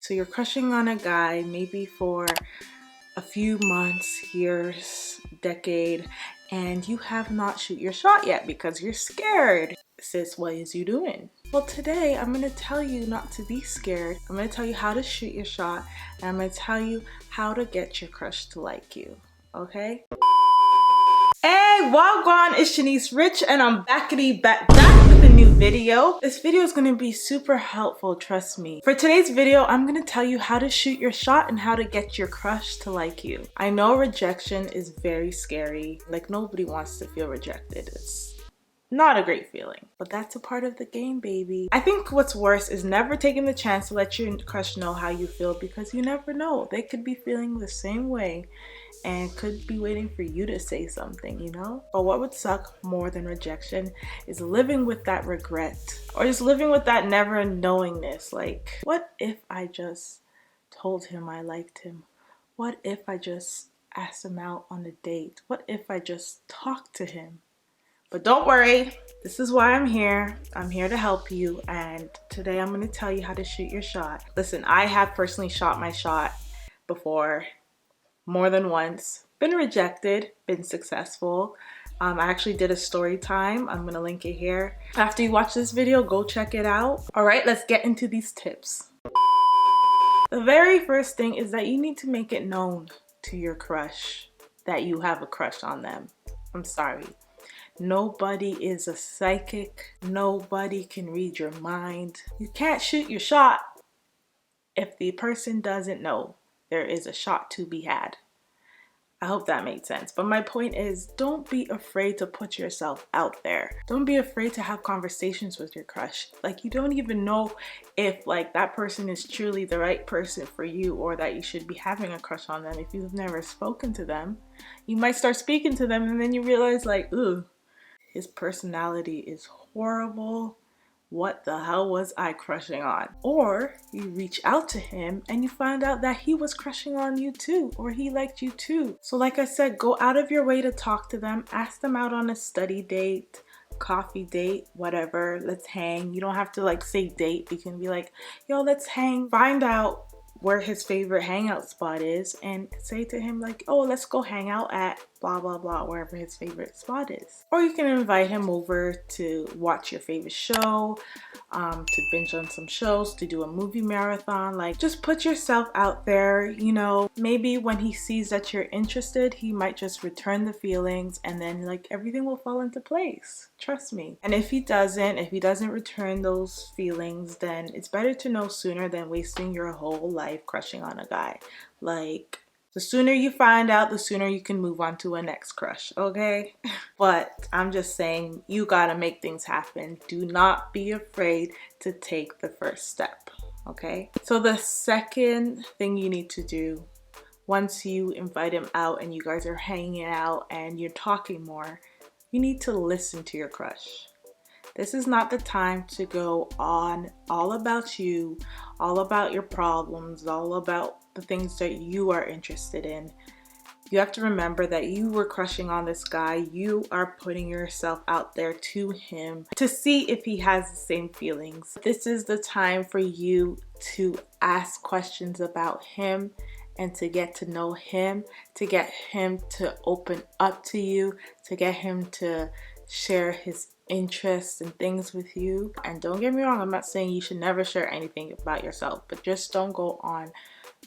So you're crushing on a guy maybe for a few months, years, decade, and you have not shoot your shot yet because you're scared. Sis, what is you doing? Well, today I'm going to tell you not to be scared. I'm going to tell you how to shoot your shot, and I'm going to tell you how to get your crush to like you, okay? Hey, wagwan, it's Chanice Rich and I'm back with a new video. This video is going to be super helpful, trust me. For today's video, I'm going to tell you how to shoot your shot and how to get your crush to like you. I know rejection is very scary. Like, nobody wants to feel rejected. It's not a great feeling, but that's a part of the game, baby. I think what's worse is never taking the chance to let your crush know how you feel, because you never know. They could be feeling the same way and could be waiting for you to say something, you know? But what would suck more than rejection is living with that regret, or just living with that never knowingness. Like, what if I just told him I liked him? What if I just asked him out on a date? What if I just talked to him? But don't worry, this is why I'm here. I'm here to help you, and today I'm going to tell you how to shoot your shot. Listen, I have personally shot my shot before, more than once, been rejected, been successful. I actually did a story time. I'm going to link it here. After you watch this video, go check it out. All right, let's get into these tips. The very first thing is that you need to make it known to your crush that you have a crush on them. I'm sorry. Nobody is a psychic. Nobody can read your mind. You can't shoot your shot if the person doesn't know there is a shot to be had. I hope that made sense. But my point is, don't be afraid to put yourself out there. Don't be afraid to have conversations with your crush. Like, you don't even know if like that person is truly the right person for you, or that you should be having a crush on them if you've never spoken to them. You might start speaking to them and then you realize like, ooh, his personality is horrible. What the hell was I crushing on? Or you reach out to him and you find out that he was crushing on you too, or he liked you too. So like I said, go out of your way to talk to them. Ask them out on a study date, coffee date, whatever. Let's hang. You don't have to like say date. You can be like, yo, let's hang. Find out where his favorite hangout spot is and say to him like, oh, let's go hang out at blah blah blah, wherever his favorite spot is. Or you can invite him over to watch your favorite show, to binge on some shows, to do a movie marathon. Like, just put yourself out there. You know, maybe when he sees that you're interested, he might just return the feelings, and then like everything will fall into place. Trust me. And if he doesn't return those feelings, then it's better to know sooner than wasting your whole life crushing on a guy. Like, the sooner you find out, the sooner you can move on to a next crush, okay? But I'm just saying, you gotta make things happen. Do not be afraid to take the first step, okay? So the second thing you need to do, once you invite him out and you guys are hanging out and you're talking more, you need to listen to your crush. This is not the time to go on all about you, all about your problems, all about the things that you are interested in. You have to remember that you were crushing on this guy. You are putting yourself out there to him to see if he has the same feelings. This is the time for you to ask questions about him and to get to know him, to get him to open up to you, to get him to share his interests and things with you. And don't get me wrong, I'm not saying you should never share anything about yourself, but just don't go on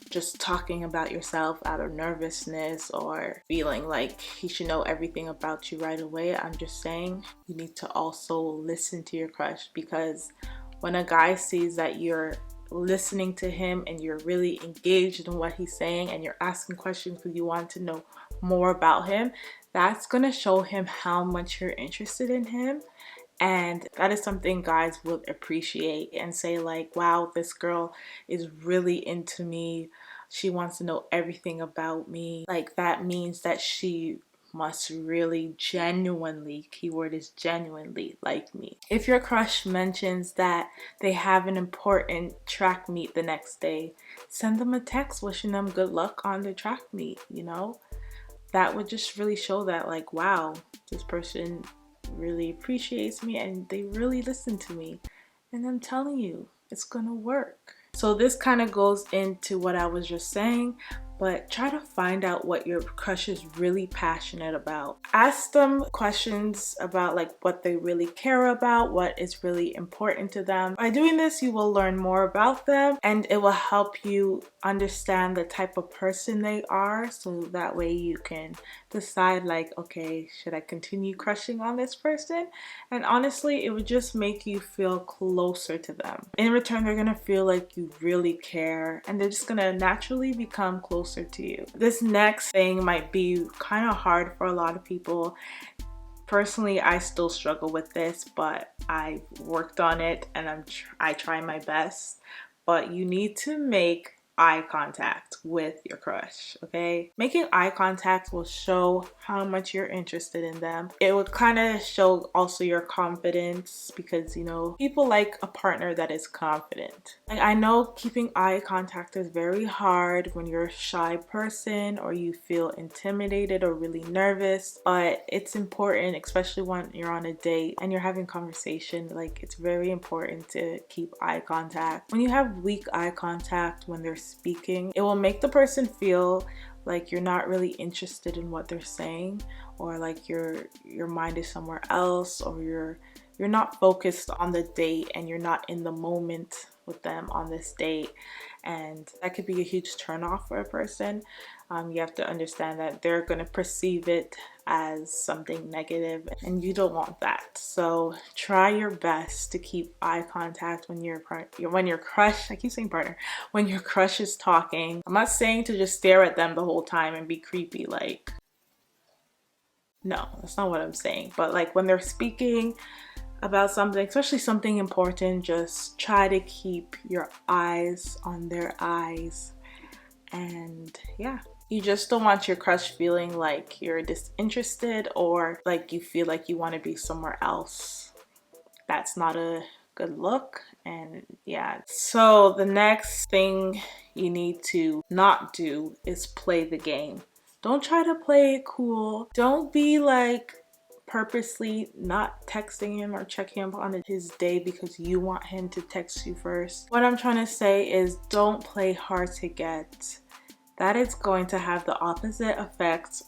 just talking about yourself out of nervousness or feeling like he should know everything about you right away. I'm just saying you need to also listen to your crush, because when a guy sees that you're listening to him and you're really engaged in what he's saying and you're asking questions because you want to know more about him, that's going to show him how much you're interested in him. And that is something guys will appreciate and say like, wow, this girl is really into me. She wants to know everything about me. Like, that means that she must really genuinely, keyword is genuinely, like me. If your crush mentions that they have an important track meet the next day, send them a text wishing them good luck on the track meet, you know? That would just really show that like, wow, this person really appreciates me and they really listen to me. And I'm telling you, it's gonna work. So this kind of goes into what I was just saying, but try to find out what your crush is really passionate about. Ask them questions about like what they really care about, what is really important to them. By doing this, you will learn more about them and it will help you understand the type of person they are, so that way you can decide like, okay, should I continue crushing on this person? And honestly, it would just make you feel closer to them. In return, they're gonna feel like you really care and they're just gonna naturally become closer to you. This next thing might be kind of hard for a lot of people. Personally, I still struggle with this, but I worked on it and I try my best. But you need to make eye contact with your crush, okay? Making eye contact will show how much you're interested in them. It would kind of show also your confidence, because you know, people like a partner that is confident. And I know keeping eye contact is very hard when you're a shy person or you feel intimidated or really nervous, but it's important, especially when you're on a date and you're having conversation. Like, it's very important to keep eye contact. When you have weak eye contact when they're speaking, it will make the person feel like you're not really interested in what they're saying, or like your mind is somewhere else, or you're not focused on the date and you're not in the moment with them on this date. And that could be a huge turnoff for a person. You have to understand that they're going to perceive it as something negative and you don't want that. So try your best to keep eye contact when your crush, I keep saying partner, when your crush is talking. I'm not saying to just stare at them the whole time and be creepy, like, no, that's not what I'm saying. But like when they're speaking about something, especially something important, just try to keep your eyes on their eyes. And yeah, you just don't want your crush feeling like you're disinterested or like you feel like you want to be somewhere else. That's not a good look. And yeah, so the next thing you need to not do is play the game. Don't try to play it cool. Don't be like purposely not texting him or checking him on his day because you want him to text you first. What I'm trying to say is, don't play hard to get. That is going to have the opposite effect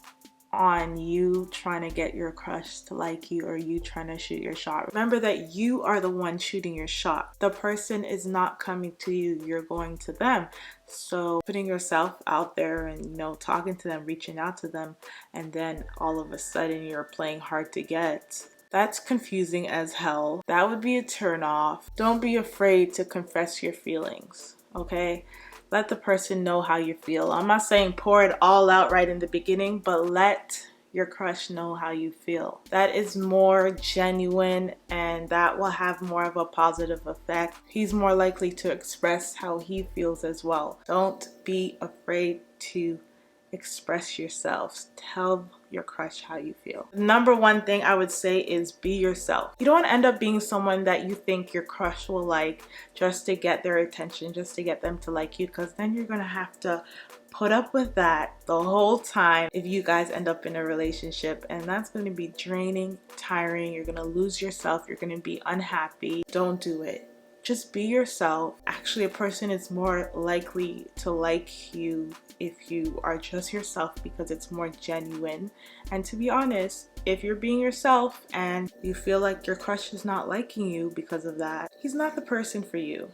on you trying to get your crush to like you, or you trying to shoot your shot. Remember that you are the one shooting your shot. The person is not coming to you, you're going to them. So putting yourself out there and, you know, talking to them, reaching out to them, and then all of a sudden you're playing hard to get. That's confusing as hell. That would be a turn off. Don't be afraid to confess your feelings, okay? Let the person know how you feel. I'm not saying pour it all out right in the beginning, but let your crush know how you feel. That is more genuine and that will have more of a positive effect. He's more likely to express how he feels as well. Don't be afraid to express yourselves. Tell your crush how you feel. Number one thing I would say is be yourself. You don't want to end up being someone that you think your crush will like just to get their attention, just to get them to like you, because then you're gonna have to put up with that the whole time if you guys end up in a relationship, and that's going to be draining, tiring. You're going to lose yourself, you're going to be unhappy. Don't do it. Just be yourself. Actually, a person is more likely to like you if you are just yourself, because it's more genuine. And to be honest, if you're being yourself and you feel like your crush is not liking you because of that, he's not the person for you.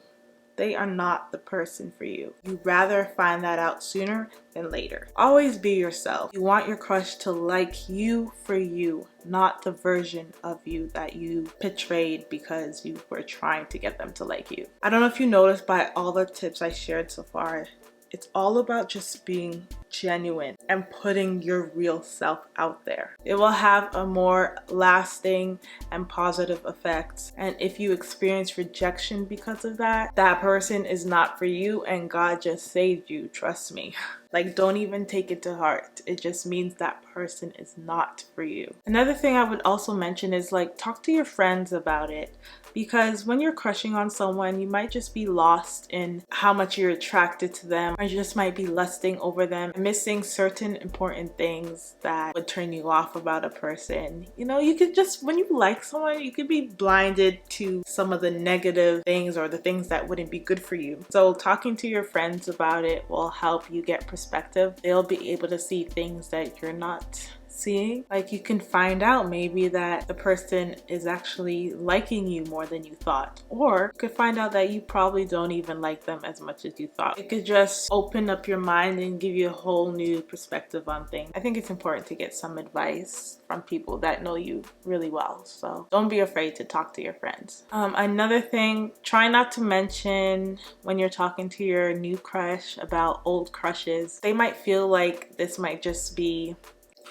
They are not the person for you. You'd rather find that out sooner than later. Always be yourself. You want your crush to like you for you, not the version of you that you portrayed because you were trying to get them to like you. I don't know if you noticed by all the tips I shared so far, it's all about just being genuine and putting your real self out there. It will have a more lasting and positive effect. And if you experience rejection because of that, that person is not for you and God just saved you, trust me. Like, don't even take it to heart. It just means that person is not for you. Another thing I would also mention is like, talk to your friends about it. Because when you're crushing on someone, you might just be lost in how much you're attracted to them, or you just might be lusting over them, missing certain important things that would turn you off about a person. You know, you could just, when you like someone, you could be blinded to some of the negative things or the things that wouldn't be good for you. So talking to your friends about it will help you get perspective. They'll be able to see things that you're not seeing. Like, you can find out maybe that the person is actually liking you more than you thought, or you could find out that you probably don't even like them as much as you thought. It could just open up your mind and give you a whole new perspective on things. I think it's important to get some advice from people that know you really well, so don't be afraid to talk to your friends. Another thing, try not to mention when you're talking to your new crush about old crushes. They might feel like this might just be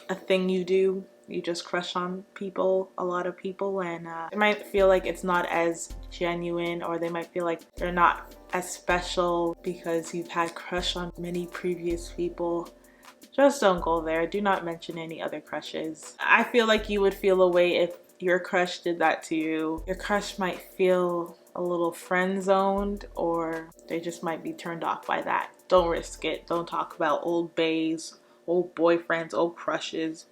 a thing you do. You just crush on people, a lot of people, and they might feel like it's not as genuine, or they might feel like they're not as special because you've had crush on many previous people. Just don't go there. Do not mention any other crushes. I feel like you would feel a way if your crush did that to you. Your crush might feel a little friend zoned, or they just might be turned off by that. Don't risk it. Don't talk about old baes, old boyfriends, old crushes.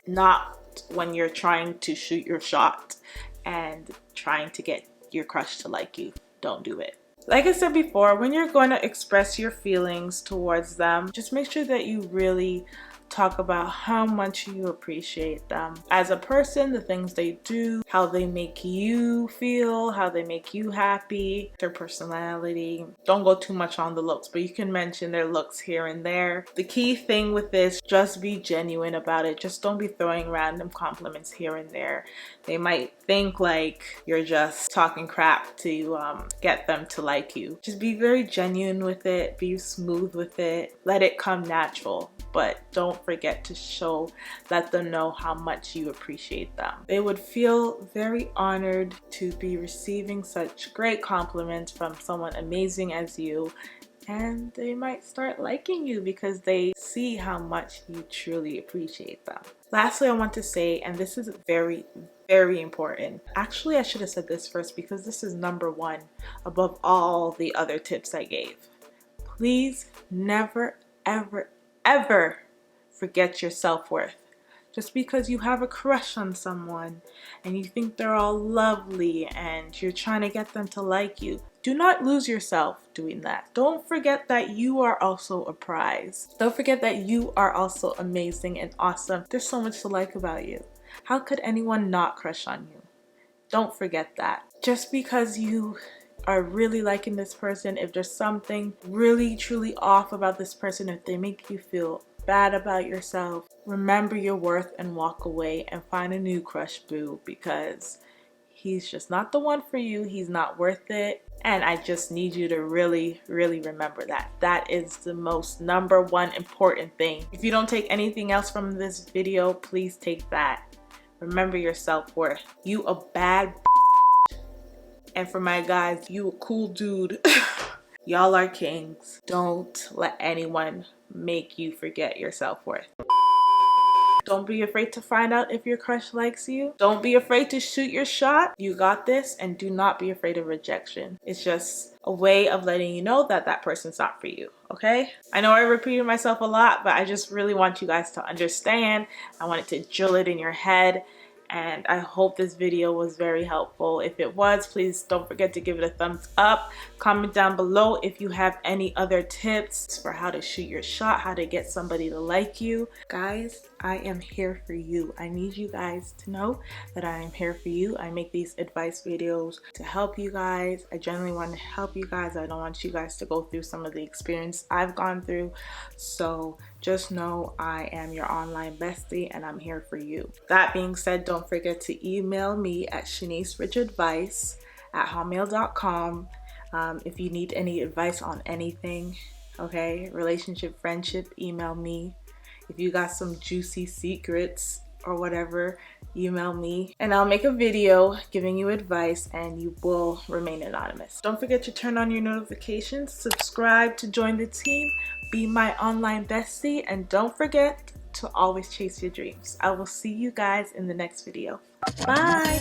Not when you're trying to shoot your shot and trying to get your crush to like you. Don't do it. Like I said before, when you're going to express your feelings towards them, just make sure that you really talk about how much you appreciate them as a person, the things they do, how they make you feel, how they make you happy, their personality. Don't go too much on the looks, but you can mention their looks here and there. The key thing with this, just be genuine about it. Just don't be throwing random compliments here and there. They might think like you're just talking crap to get them to like you. Just be very genuine with it, be smooth with it, let it come natural. But don't forget to let them know how much you appreciate them. They would feel very honored to be receiving such great compliments from someone amazing as you, and they might start liking you because they see how much you truly appreciate them. Lastly, I want to say, and this is very, very important. Actually, I should have said this first because this is number one above all the other tips I gave. Please never, ever, ever forget your self-worth. Just because you have a crush on someone and you think they're all lovely and you're trying to get them to like you, do not lose yourself doing that. Don't forget that you are also a prize. Don't forget that you are also amazing and awesome. There's so much to like about you. How could anyone not crush on you? Don't forget that. Just because you are really liking this person, if there's something really truly off about this person, if they make you feel bad about yourself, remember your worth and walk away and find a new crush boo, because he's just not the one for you. He's not worth it. And I just need you to really, really remember that. That is the most number one important thing. If you don't take anything else from this video, please take that. Remember your self-worth. You a bad and for my guys, you a cool dude. Y'all are kings. Don't let anyone make you forget your self-worth. Don't be afraid to find out if your crush likes you. Don't be afraid to shoot your shot. You got this, and do not be afraid of rejection. It's just a way of letting you know that that person's not for you, okay? I know I repeated myself a lot, but I just really want you guys to understand. I wanted to drill it in your head. And I hope this video was very helpful. If it was, please don't forget to give it a thumbs up. Comment down below if you have any other tips for how to shoot your shot, how to get somebody to like you. Guys, I am here for you. I need you guys to know that I am here for you. I make these advice videos to help you guys. I genuinely want to help you guys. I don't want you guys to go through some of the experience I've gone through. So just know I am your online bestie and I'm here for you. That being said, don't forget to email me at Chanice Rich @hotmail.com if you need any advice on anything, okay? Relationship, friendship, email me. If you got some juicy secrets or whatever, email me and I'll make a video giving you advice and you will remain anonymous. Don't forget to turn on your notifications, subscribe to join the team, be my online bestie, and don't forget to always chase your dreams. I will see you guys in the next video. Bye!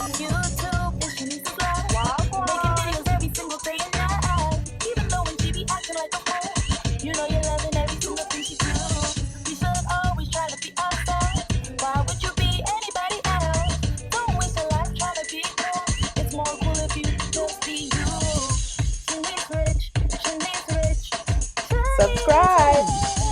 subscribe.